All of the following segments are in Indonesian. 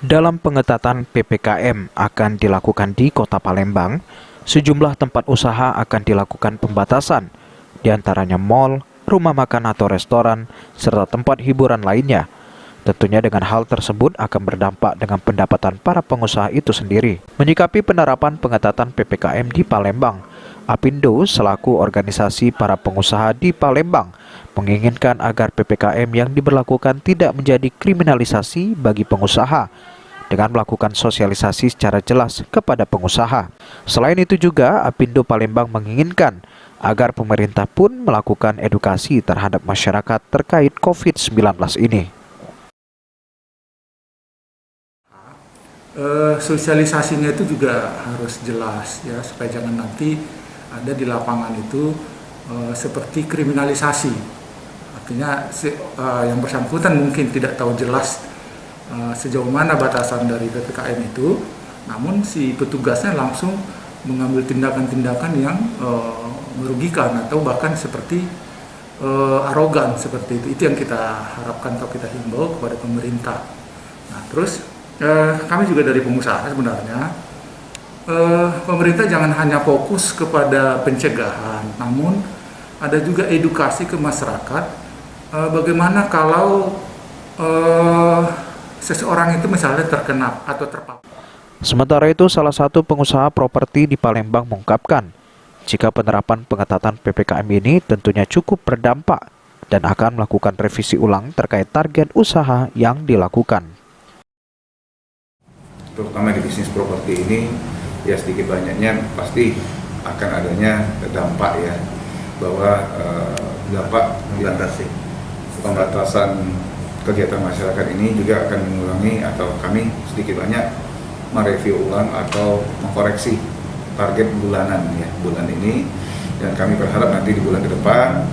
Dalam pengetatan PPKM akan dilakukan di Kota Palembang, sejumlah tempat usaha akan dilakukan pembatasan, diantaranya mal, rumah makan atau restoran, serta tempat hiburan lainnya. Tentunya dengan hal tersebut akan berdampak dengan pendapatan para pengusaha itu sendiri. Menyikapi penerapan pengetatan PPKM di Palembang, Apindo selaku organisasi para pengusaha di Palembang menginginkan agar PPKM yang diberlakukan tidak menjadi kriminalisasi bagi pengusaha dengan melakukan sosialisasi secara jelas kepada pengusaha. Selain itu juga, Apindo Palembang menginginkan agar pemerintah pun melakukan edukasi terhadap masyarakat terkait COVID-19 ini. Sosialisasinya itu juga harus jelas ya, supaya jangan nanti ada di lapangan itu seperti kriminalisasi. Artinya yang bersangkutan mungkin tidak tahu jelas sejauh mana batasan dari PPKM itu, namun si petugasnya langsung mengambil tindakan-tindakan yang merugikan atau bahkan seperti arogan seperti itu. Itu yang kita harapkan atau kita himbau kepada pemerintah. Nah, terus kami juga dari pengusaha sebenarnya, pemerintah jangan hanya fokus kepada pencegahan, namun ada juga edukasi ke masyarakat. Bagaimana kalau seseorang itu misalnya terkena atau terpapar. Sementara itu, salah satu pengusaha properti di Palembang mengungkapkan, jika penerapan pengetatan PPKM ini tentunya cukup berdampak dan akan melakukan revisi ulang terkait target usaha yang dilakukan. Terutama di bisnis properti ini, ya sedikit banyaknya pasti akan adanya dampak ya, bahwa dampak pembatasan kegiatan masyarakat ini juga akan mengurangi atau kami sedikit banyak mereview ulang atau mengkoreksi target bulanan ya, bulan ini, dan kami berharap nanti di bulan ke depan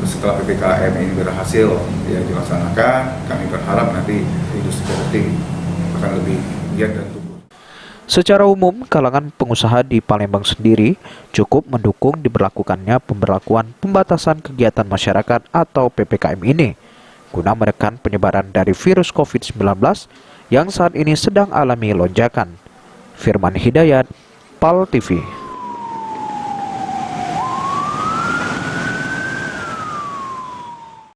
setelah PPKM ini berhasil ya dilaksanakan, kami berharap nanti industri properti akan lebih giat dan tumbuh. Secara umum, kalangan pengusaha di Palembang sendiri cukup mendukung diberlakukannya pemberlakuan pembatasan kegiatan masyarakat atau PPKM ini guna menekan penyebaran dari virus COVID-19 yang saat ini sedang alami lonjakan. Firman Hidayat, PAL TV.